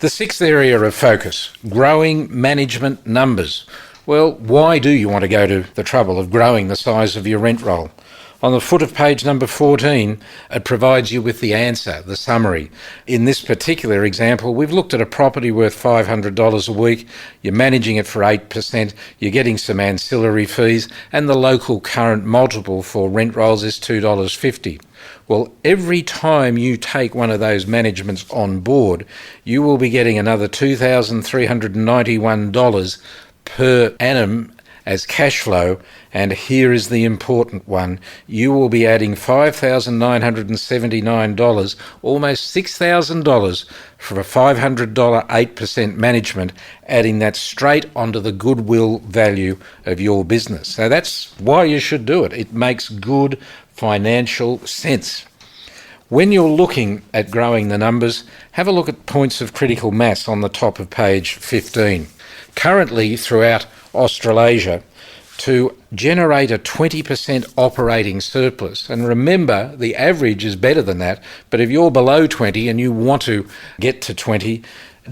The sixth area of focus, growing management numbers. Well, why do you want to go to the trouble of growing the size of your rent roll? On the foot of page number 14, it provides you with the answer, the summary. In this particular example, we've looked at a property worth $500 a week. You're managing it for 8%. You're getting some ancillary fees, and the local current multiple for rent rolls is $2.50. Well, every time you take one of those managements on board, you will be getting another $2,391 per annum as cash flow, and here is the important one. You will be adding $5,979, almost $6,000 for a $500 8% management, adding that straight onto the goodwill value of your business. So that's why you should do it. It makes good financial sense. When you're looking at growing the numbers, have a look at points of critical mass on the top of page 15. Currently, throughout Australasia, to generate a 20% operating surplus, and remember the average is better than that, but if you're below 20 and you want to get to 20,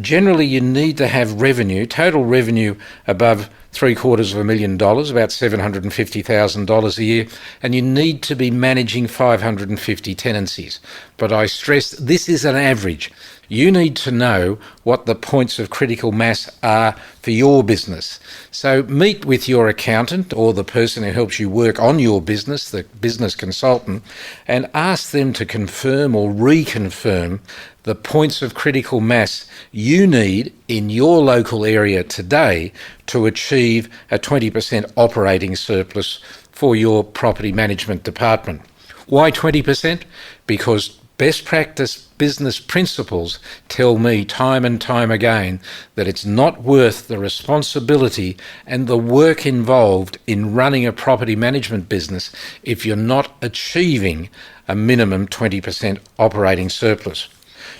generally you need to have revenue, total revenue above $750,000, about $750,000 a year, and you need to be managing 550 tenancies. But I stress this is an average. You need to know what the points of critical mass are for your business. So meet with your accountant or the person who helps you work on your business, the business consultant, and ask them to confirm or reconfirm the points of critical mass you need in your local area today to achieve a 20% operating surplus for your property management department. Why 20%? Because best practice business principles tell me time and time again that it's not worth the responsibility and the work involved in running a property management business if you're not achieving a minimum 20% operating surplus.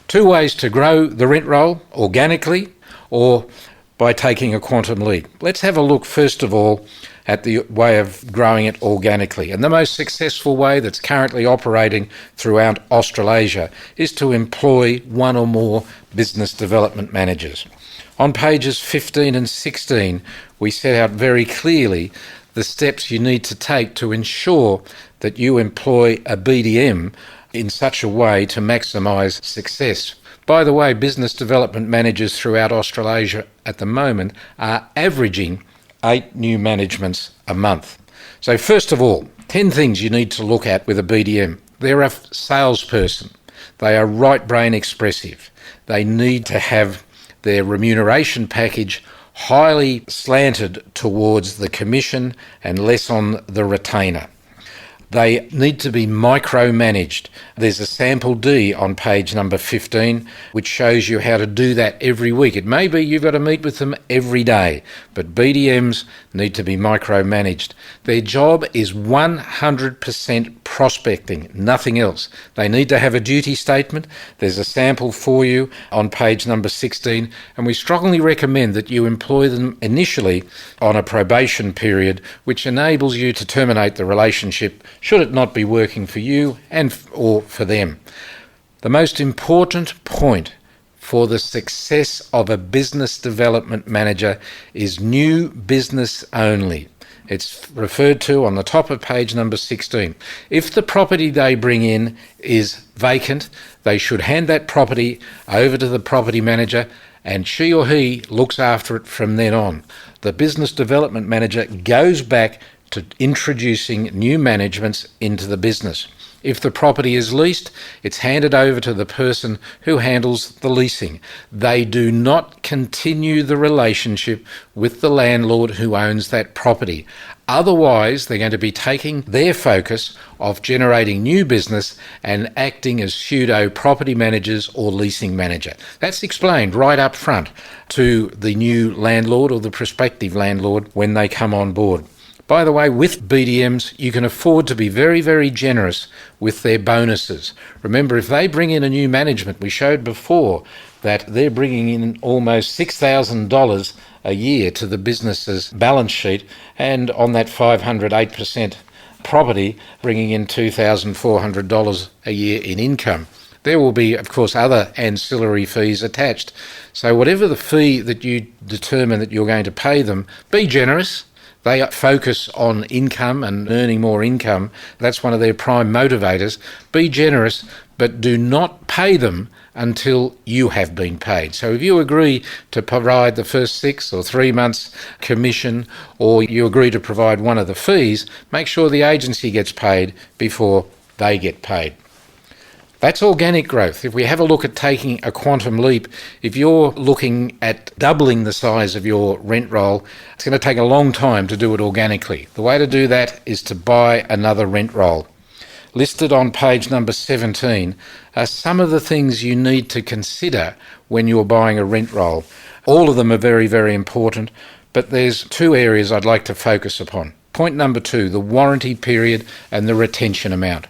Two ways to grow the rent roll: organically or by taking a quantum leap. Let's have a look first of all at the way of growing it organically. And the most successful way that's currently operating throughout Australasia is to employ one or more business development managers. On pages 15 and 16, we set out very clearly the steps you need to take to ensure that you employ a BDM in such a way to maximise success. By the way, business development managers throughout Australasia at the moment are averaging 8 new managements a month. So first of all, 10 things you need to look at with a BDM. They're a salesperson. They are right brain expressive. They need to have their remuneration package highly slanted towards the commission and less on the retainer. They need to be micromanaged. There's a sample D on page number 15 which shows you how to do that every week. It may be you've got to meet with them every day, but BDMs need to be micromanaged. Their job is 100% prospecting, nothing else. They need to have a duty statement. There's a sample for you on page number 16, and we strongly recommend that you employ them initially on a probation period, which enables you to terminate the relationship should it not be working for you and or for them. The most important point for the success of a business development manager is new business only. It's referred to on the top of page number 16. If the property they bring in is vacant, they should hand that property over to the property manager and she or he looks after it from then on. The business development manager goes back to introducing new managements into the business. If the property is leased, it's handed over to the person who handles the leasing. They do not continue the relationship with the landlord who owns that property. Otherwise, they're going to be taking their focus off generating new business and acting as pseudo property managers or leasing manager. That's explained right up front to the new landlord or the prospective landlord when they come on board. By the way, with BDMs, you can afford to be very, very generous with their bonuses. Remember, if they bring in a new management, we showed before that they're bringing in almost $6,000 a year to the business's balance sheet, and on that 508% property, bringing in $2,400 a year in income. there will be, of course, other ancillary fees attached. So whatever the fee that you determine that you're going to pay them, be generous. They focus on income and earning more income. That's one of their prime motivators. Be generous, but do not pay them until you have been paid. So if you agree to provide the first 6 or 3 months commission, or you agree to provide one of the fees, make sure the agency gets paid before they get paid. That's organic growth. If we have a look at taking a quantum leap, if you're looking at doubling the size of your rent roll, it's going to take a long time to do it organically. The way to do that is to buy another rent roll. Listed on page number 17 are some of the things you need to consider when you're buying a rent roll. All of them are very, very important, but there's 2 areas I'd like to focus upon. Point number 2, the warranty period and the retention amount.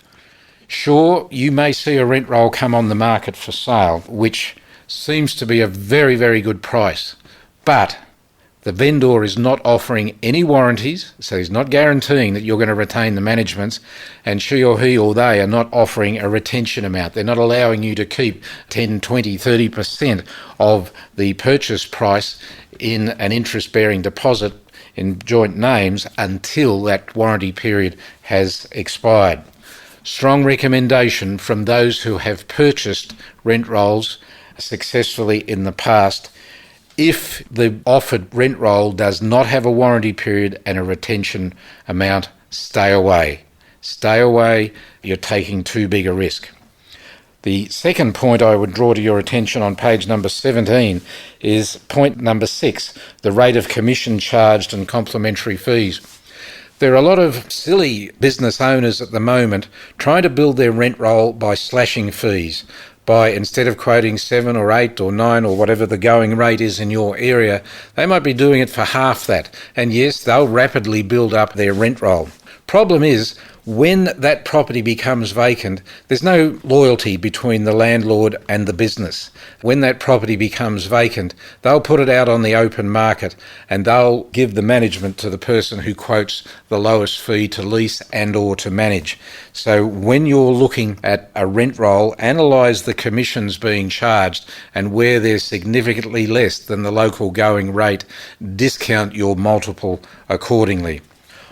Sure, you may see a rent roll come on the market for sale, which seems to be a very, very good price, but the vendor is not offering any warranties, so he's not guaranteeing that you're going to retain the managements, and she or he or they are not offering a retention amount. They're not allowing you to keep 10, 20, 30% of the purchase price in an interest-bearing deposit in joint names until that warranty period has expired. Strong recommendation from those who have purchased rent rolls successfully in the past. If the offered rent roll does not have a warranty period and a retention amount, stay away. Stay away, you're taking too big a risk. The second point I would draw to your attention on page number 17 is point number 6, the rate of commission charged and complementary fees. There are a lot of silly business owners at the moment trying to build their rent roll by slashing fees. By, instead of quoting 7 or 8 or 9 or whatever the going rate is in your area, they might be doing it for half that. And yes, they'll rapidly build up their rent roll. Problem is, when that property becomes vacant, there's no loyalty between the landlord and the business. When that property becomes vacant, they'll put it out on the open market and they'll give the management to the person who quotes the lowest fee to lease and or to manage. So when you're looking at a rent roll, analyse the commissions being charged, and where they're significantly less than the local going rate, discount your multiple accordingly.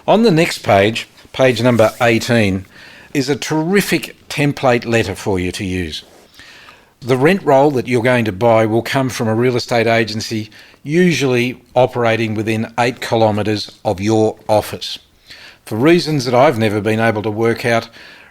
On the next page, page number 18, is a terrific template letter for you to use. The rent roll that you're going to buy will come from a real estate agency, usually operating within 8 kilometres of your office. For reasons that I've never been able to work out,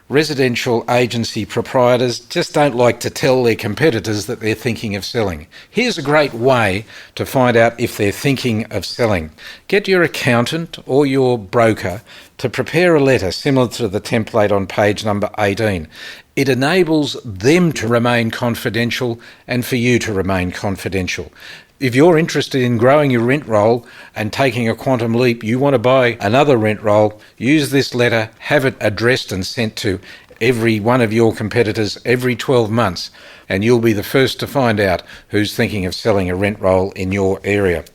residential agency proprietors just don't like to tell their competitors that they're thinking of selling. Here's a great way to find out if they're thinking of selling. Get your accountant or your broker to prepare a letter similar to the template on page number 18. It enables them to remain confidential and for you to remain confidential. If you're interested in growing your rent roll and taking a quantum leap, you want to buy another rent roll, use this letter, have it addressed and sent to every one of your competitors every 12 months, and you'll be the first to find out who's thinking of selling a rent roll in your area.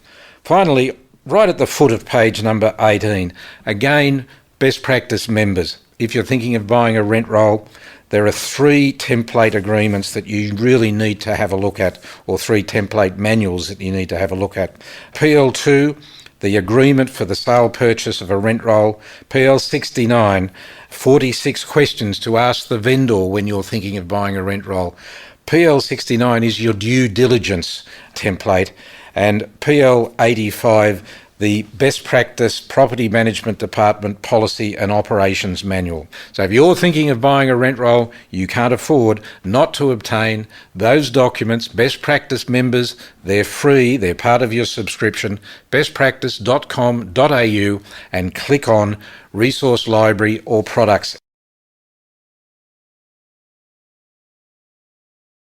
Finally, right at the foot of page number 18, again, best practice members. If you're thinking of buying a rent roll, there are 3 template agreements that you really need to have a look at, or 3 template manuals that you need to have a look at. PL2, the agreement for the sale purchase of a rent roll. PL69, 46 questions to ask the vendor when you're thinking of buying a rent roll. PL69 is your due diligence template, and PL85, the Best Practice Property Management Department Policy and Operations Manual. So if you're thinking of buying a rent roll, you can't afford not to obtain those documents. Best Practice members, they're free, they're part of your subscription, bestpractice.com.au, and click on Resource Library or Products